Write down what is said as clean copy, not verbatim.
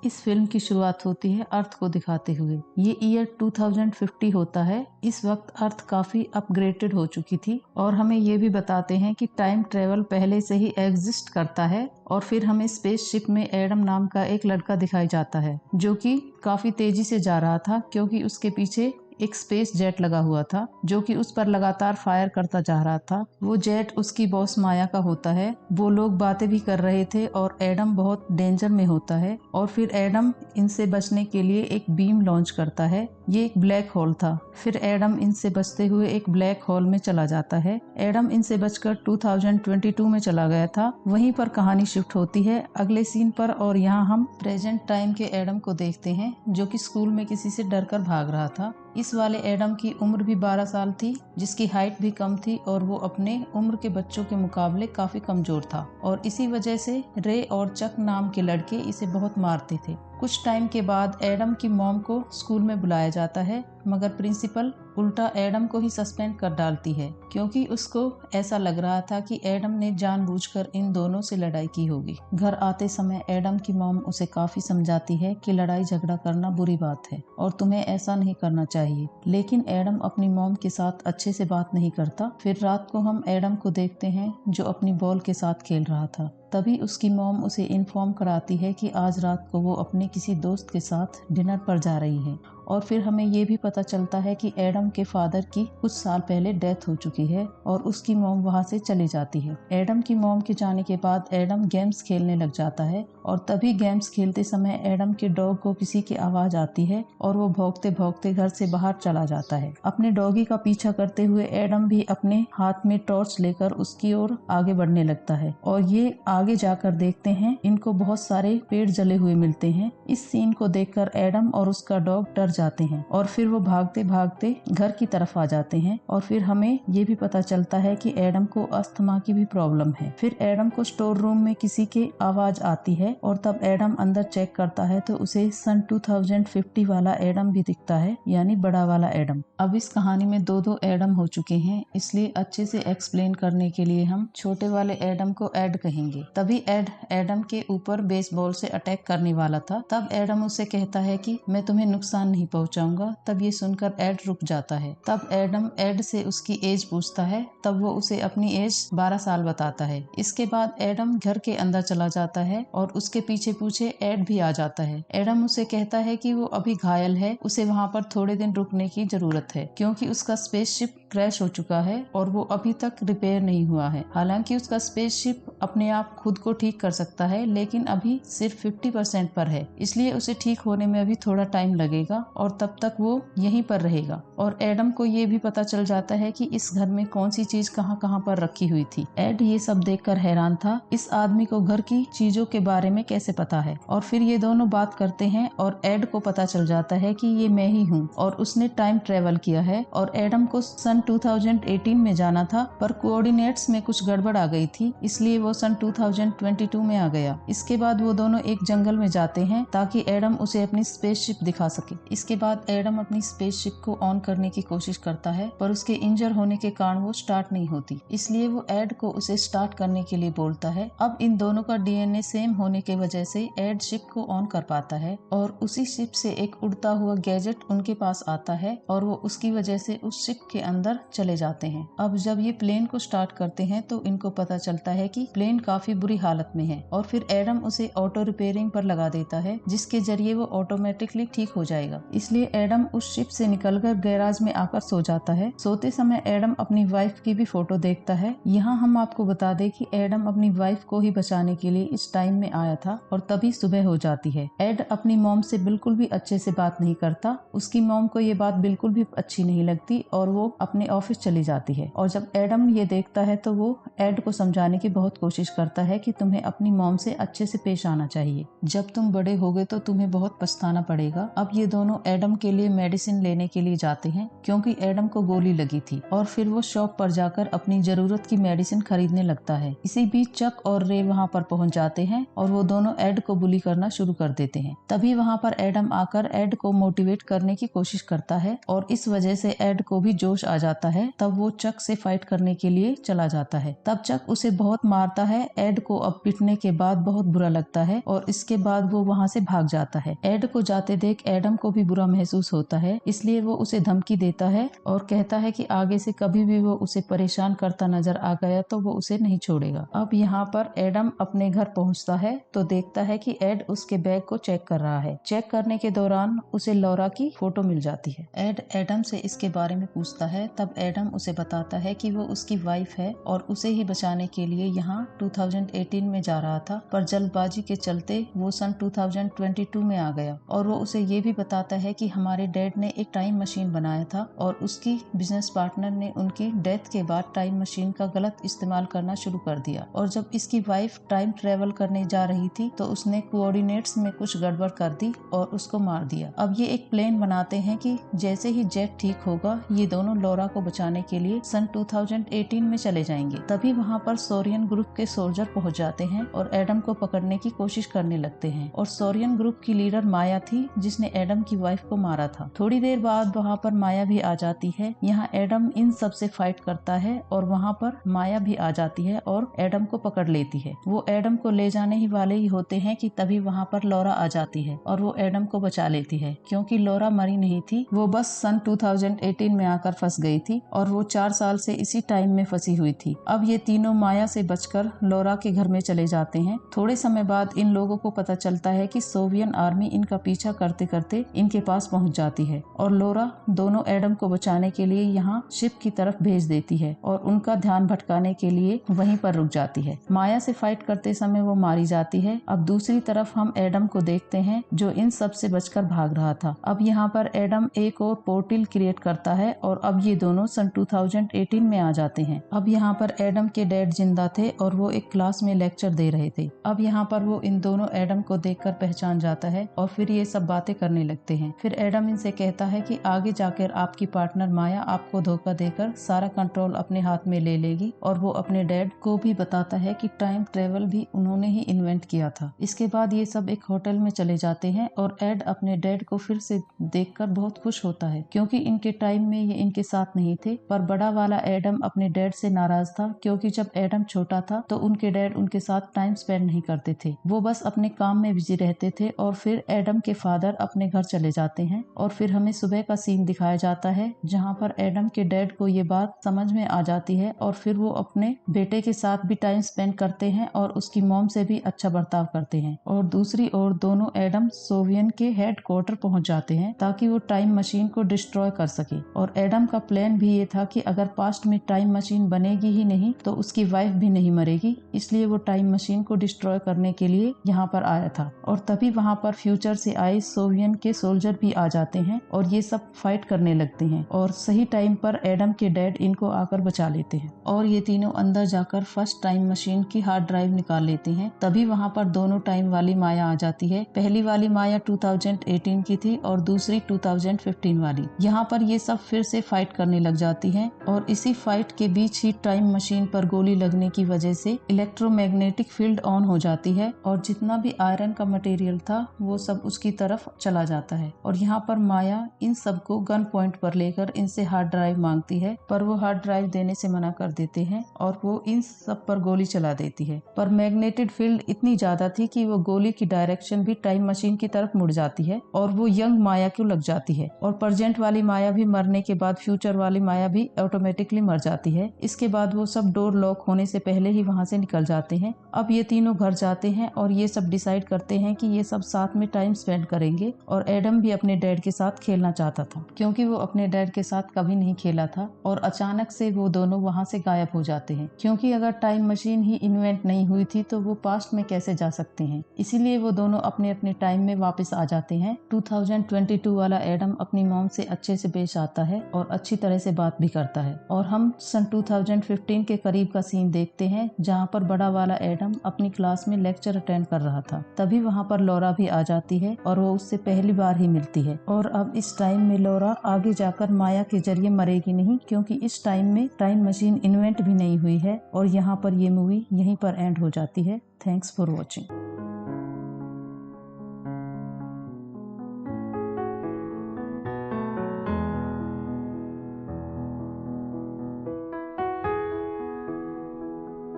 इस फिल्म की शुरुआत होती है अर्थ को दिखाते हुए। ये ईयर 2050 होता है। इस वक्त अर्थ काफी अपग्रेडेड हो चुकी थी और हमें ये भी बताते हैं कि टाइम ट्रेवल पहले से ही एग्जिस्ट करता है। और फिर हमें स्पेसशिप में एडम नाम का एक लड़का दिखाई जाता है जो कि काफी तेजी से जा रहा था, क्योंकि उसके पीछे एक स्पेस जेट लगा हुआ था जो कि उस पर लगातार फायर करता जा रहा था। वो जेट उसकी बॉस माया का होता है। वो लोग बातें भी कर रहे थे और एडम बहुत डेंजर में होता है। और फिर एडम इनसे बचने के लिए एक बीम लॉन्च करता है। ये एक ब्लैक होल था। फिर एडम इनसे बचते हुए एक ब्लैक होल में चला जाता है। एडम इनसे बचकर 2022 में चला गया था। वहीं पर कहानी शिफ्ट होती है अगले सीन पर और यहाँ हम प्रेजेंट टाइम के एडम को देखते हैं जो कि स्कूल में किसी से डरकर भाग रहा था। इस वाले एडम की उम्र भी 12 साल थी, जिसकी हाइट भी कम थी और वो अपने उम्र के बच्चों के मुकाबले काफी कमजोर था और इसी वजह से रे और चक नाम के लड़के इसे बहुत मारते थे। कुछ टाइम के बाद एडम की मॉम को स्कूल में बुलाया जाता है, मगर प्रिंसिपल उल्टा एडम को ही सस्पेंड कर डालती है क्योंकि उसको ऐसा लग रहा था कि एडम ने जानबूझकर इन दोनों से लड़ाई की होगी। घर आते समय एडम की मॉम उसे काफी समझाती है कि लड़ाई झगड़ा करना बुरी बात है और तुम्हें ऐसा नहीं करना चाहिए, लेकिन एडम अपनी मॉम के साथ अच्छे से बात नहीं करता। फिर रात को हम एडम को देखते हैं जो अपनी बॉल के साथ खेल रहा था। तभी उसकी मॉम उसे इन्फॉर्म कराती है कि आज रात को वो अपने किसी दोस्त के साथ डिनर पर जा रही है। और फिर हमें ये भी पता चलता है कि एडम के फादर की कुछ साल पहले डेथ हो चुकी है और उसकी मॉम वहाँ से चली जाती है। एडम की मॉम के जाने के बाद एडम गेम्स खेलने लग जाता है और तभी गेम्स खेलते समय एडम के डॉग को किसी की आवाज आती है और वो भौंकते भौंकते घर से बाहर चला जाता है। अपने डॉगी का पीछा करते हुए एडम भी अपने हाथ में टॉर्च लेकर उसकी ओर आगे बढ़ने लगता है और ये आगे जाकर देखते हैं इनको बहुत सारे पेड़ जले हुए मिलते हैं। इस सीन को देखकर एडम और उसका डॉग डर जाते हैं और फिर वो भागते भागते घर की तरफ आ जाते हैं। और फिर हमें ये भी पता चलता है कि एडम को अस्थमा की भी प्रॉब्लम है। फिर एडम को स्टोर रूम में किसी की आवाज आती है और तब एडम अंदर चेक करता है तो उसे सन 2050 वाला एडम भी दिखता है, यानी बड़ा वाला एडम। अब इस कहानी में दो एडम हो चुके हैं, इसलिए अच्छे से एक्सप्लेन करने के लिए हम छोटे वाले एडम को एड कहेंगे। तभी एड एडम के ऊपर बेसबॉल से अटैक करने वाला था। तब एडम उसे कहता है कि मैं तुम्हें नुकसान नहीं पहुंचाऊंगा। तब ये सुनकर एड रुक जाता है। तब एडम एड से उसकी एज पूछता है। तब वो उसे अपनी एज 12 साल बताता है। इसके बाद एडम घर के अंदर चला जाता है और उसके पीछे पीछे एड भी आ जाता है। एडम उसे कहता है कि वो अभी घायल है, उसे वहाँ पर थोड़े दिन रुकने की जरूरत है क्योंकि उसका स्पेसशिप क्रैश हो चुका है और वो अभी तक रिपेयर नहीं हुआ है। हालांकि उसका स्पेसशिप अपने आप खुद को ठीक कर सकता है, लेकिन अभी सिर्फ 50% पर है, इसलिए उसे ठीक होने में अभी थोड़ा टाइम लगेगा और तब तक वो यहीं पर रहेगा। और एडम को ये भी पता चल जाता है कि इस घर में कौन सी चीज कहाँ कहाँ पर रखी हुई थी। एड ये सब देखकर हैरान था, इस आदमी को घर की चीजों के बारे में कैसे पता है। और फिर ये दोनों बात करते हैं और एड को पता चल जाता है कि ये मैं ही हूँ और उसने टाइम ट्रेवल किया है और एडम को सन 2018 में जाना था, पर कोऑर्डिनेट्स में कुछ गड़बड़ आ गई थी, इसलिए वो सन 2022 में आ गया। इसके बाद वो दोनों एक जंगल में जाते हैं ताकि एडम उसे अपनी स्पेसशिप दिखा सके। इसके बाद एडम अपनी स्पेसशिप को ऑन करने की कोशिश करता है, पर उसके इंजर होने के कारण वो स्टार्ट नहीं होती, इसलिए वो एड को उसे स्टार्ट करने के लिए बोलता है। अब इन दोनों का डीएनए सेम होने की वजह से एड शिप को ऑन कर पाता है और उसी शिप से एक उड़ता हुआ गैजेट उनके पास आता है और वो उसकी वजह से उस शिप के अंदर चले जाते हैं। अब जब ये प्लेन को स्टार्ट करते हैं तो इनको पता चलता है कि प्लेन काफी बुरी हालत में है और फिर एडम उसे ऑटो रिपेयरिंग पर लगा देता है, जिसके जरिए वो ऑटोमेटिकली ठीक हो जाएगा। इसलिए एडम उस शिप से निकलकर गैराज में आकर सो जाता है। सोते समय एडम अपनी वाइफ की भी फोटो देखता है। यहाँ हम आपको बता दें कि एडम अपनी वाइफ को ही बचाने के लिए इस टाइम में आया था और तभी सुबह हो जाती है। एड अपनी मॉम से बिल्कुल भी अच्छे से बात नहीं करता, उसकी मॉम को ये बात बिल्कुल भी अच्छी नहीं लगती और वो अपने ऑफिस चली जाती है। और जब एडम ये देखता है तो वो एड को समझाने की बहुत कोशिश करता है कि तुम्हें अपनी मॉम से अच्छे से पेश आना चाहिए, जब तुम बड़े होगे तो तुम्हें बहुत पछताना पड़ेगा। अब ये दोनों एडम के लिए मेडिसिन लेने के लिए जाते हैं क्योंकि एडम को गोली लगी थी और फिर वो शॉप पर जाकर अपनी जरूरत की मेडिसिन खरीदने लगता है। इसी बीच चक और रे वहाँ पर पहुँच जाते हैं और वो दोनों एड को बुली करना शुरू कर देते हैं। तभी वहाँ पर एडम आकर एड को मोटिवेट करने की कोशिश करता है और इस वजह से एड को भी जोश आ जाता है तब वो चक से फाइट करने के लिए चला जाता है। तब चक उसे बहुत मारता है। एड को अब पिटने के बाद बहुत बुरा लगता है और इसके बाद वो वहाँ से भाग जाता है। एड को जाते देख एडम को भी बुरा महसूस होता है, इसलिए वो उसे धमकी देता है और कहता है कि आगे से कभी भी वो उसे परेशान करता नजर आ गया तो वो उसे नहीं छोड़ेगा। अब यहाँ पर एडम अपने घर पहुँचता है तो देखता है कि एड उसके बैग को चेक कर रहा है। चेक करने के दौरान उसे लौरा की फोटो मिल जाती है। एड एडम से इसके बारे में पूछता है, तब एडम उसे बताता है कि वो उसकी वाइफ है और उसे ही बचाने के लिए यहाँ 2018 में जा रहा था, पर जल्दबाजी के चलते वो सन 2022 में आ गया। और वो उसे ये भी बताता है कि हमारे डैड ने एक टाइम मशीन बनाया था और उसकी बिजनेस पार्टनर ने उनकी डेथ के बाद टाइम मशीन का गलत इस्तेमाल करना शुरू कर दिया और जब इसकी वाइफ टाइम ट्रेवल करने जा रही थी तो उसने कोऑर्डिनेट्स में कुछ गड़बड़ कर दी और उसको मार दिया। अब ये एक प्लान बनाते हैं कि जैसे ही जेट ठीक होगा ये दोनों लौरा को बचाने के लिए सन 2018 में चले जाएंगे। तभी वहाँ पर सोरियन ग्रुप के सोल्जर पहुँच जाते हैं और एडम को पकड़ने की कोशिश करने लगते हैं। और सोरियन ग्रुप की लीडर माया थी जिसने एडम की वाइफ को मारा था। थोड़ी देर बाद वहाँ पर माया भी आ जाती है। यहाँ एडम इन सब से फाइट करता है और वहाँ पर माया भी आ जाती है और एडम को पकड़ लेती है। वो एडम को ले जाने ही वाले ही होते हैं कि तभी वहाँ पर लौरा आ जाती है और वो एडम को बचा लेती है, क्योंकि लौरा मरी नहीं थी, वो बस सन 2018 में आकर फंस गई थी और वो 4 साल से इसी टाइम में फंसी हुई थी। अब ये तीनों माया से बचकर लौरा के घर में चले जाते हैं। थोड़े समय बाद इन लोगों को पता चलता है कि सोवियन आर्मी इनका पीछा करते करते इनके पास पहुंच जाती है और लौरा दोनों एडम को बचाने के लिए यहाँ शिप की तरफ भेज देती है और उनका ध्यान भटकाने के लिए वहीं पर रुक जाती है। माया से फाइट करते समय वो मारी जाती है। अब दूसरी तरफ हम एडम को देखते हैं जो इन सब से बचकर भाग रहा था। अब यहाँ पर एडम एक और पोर्टल क्रिएट करता है और अब ये दोनों सन 2018 में आ जाते हैं। अब यहाँ पर एडम के डैड जिंदा थे और वो एक क्लास में लेक्चर दे रहे थे। अब यहाँ पर वो इन दोनों एडम को देखकर पहचान जाता है और फिर ये सब बातें करने लगते हैं। फिर एडम इनसे कहता है कि आगे जाकर आपकी पार्टनर माया आपको धोखा देकर सारा कंट्रोल अपने हाथ में ले लेगी और वो अपने डैड को भी बताता है कि टाइम ट्रेवल भी उन्होंने ही इन्वेंट किया था। इसके बाद ये सब एक होटल में चले जाते हैं और एड अपने डैड को फिर से देखकर बहुत खुश होता है, क्योंकि इनके टाइम में ये इनके साथ नहीं थे। पर बड़ा वाला एडम अपने डैड से नाराज था, क्योंकि जब एडम छोटा था तो उनके डैड उनके साथ टाइम स्पेंड नहीं करते थे, वो बस अपने काम में बिजी रहते थे। और फिर एडम के फादर अपने घर चले जाते हैं और फिर हमें सुबह का सीन दिखाया जाता है जहाँ पर एडम के डैड को ये बात समझ में आ जाती है और फिर वो अपने बेटे के साथ भी टाइम स्पेंड करते हैं और उसकी मॉम से भी अच्छा बर्ताव करते हैं। और दूसरी ओर दोनों एडम सोवियन के हेडक्वार्टर पहुंच जाते हैं ताकि वो टाइम मशीन को डिस्ट्रॉय कर सके। और एडम का प्लान भी ये था कि अगर पास्ट में टाइम मशीन बनेगी ही नहीं तो उसकी वाइफ भी नहीं मरेगी, इसलिए वो टाइम मशीन को डिस्ट्रॉय करने के लिए यहाँ पर आया था। और तभी वहाँ पर फ्यूचर से आए सोवियन के सोल्जर भी आ जाते हैं और ये सब फाइट करने लगते हैं और सही टाइम पर एडम के डैड इनको आकर बचा लेते हैं और ये तीनों अंदर जाकर फर्स्ट टाइम मशीन की हार्ड ड्राइव निकाल लेते हैं। तभी वहाँ पर दोनों टाइम वाली माया आ जाती है। पहली वाली माया 2018 की थी और दूसरी 2015 वाली। यहाँ पर ये सब फिर से फाइट करने लग जाती हैं और इसी फाइट के बीच ही टाइम मशीन पर गोली लगने की वजह से इलेक्ट्रोमैग्नेटिक फील्ड ऑन हो जाती है और जितना भी आयरन का मटेरियल था वो सब उसकी तरफ चला जाता है। और यहाँ पर माया इन सबको गन पॉइंट पर लेकर इनसे हार्ड ड्राइव मांगती है, पर वो हार्ड ड्राइव देने से मना कर देते हैं और वो इन सब पर गोली चला देती है। पर मैग्नेटिक फील्ड इतनी ज्यादा थी कि वो गोली की डायरेक्शन भी टाइम मशीन की तरफ मुड़ जाती है और वो यंग माया को लग जाती है। और प्रेजेंट वाली माया भी मरने के बाद फ्यूचर वाली माया भी ऑटोमेटिकली मर जाती है। इसके बाद वो सब डोर लॉक होने से पहले ही वहाँ से निकल जाते हैं। अब ये तीनों घर जाते हैं और ये सब डिसाइड करते हैं कि ये सब साथ में टाइम स्पेंड करेंगे। और एडम भी अपने डैड के साथ खेलना चाहता था, क्योंकि वो अपने डैड के साथ कभी नहीं खेला था। और अचानक से वो दोनों वहाँ से गायब हो जाते हैं, क्योंकि अगर टाइम मशीन ही इन्वेंट नहीं हुई थी तो वो पास्ट में कैसे जा सकते हैं। इसीलिए वो दोनों अपने अपने टाइम में वापस आ जाते हैं। 2022 वाला एडम अपनी मॉम से अच्छे से पेश आता है और अच्छी तरह से बात भी करता है। और हम सन 2015 के करीब का सीन देखते हैं जहाँ पर बड़ा वाला एडम अपनी क्लास में लेक्चर अटेंड कर रहा था। तभी वहाँ पर लौरा भी आ जाती है और वो उससे पहली बार ही मिलती है। और अब इस टाइम में लौरा आगे जाकर माया के जरिए मरेगी नहीं, क्योंकि इस टाइम में टाइम मशीन इन्वेंट भी नहीं हुई है। और यहाँ पर ये मूवी यहीं पर एंड हो जाती है। Thanks for watching.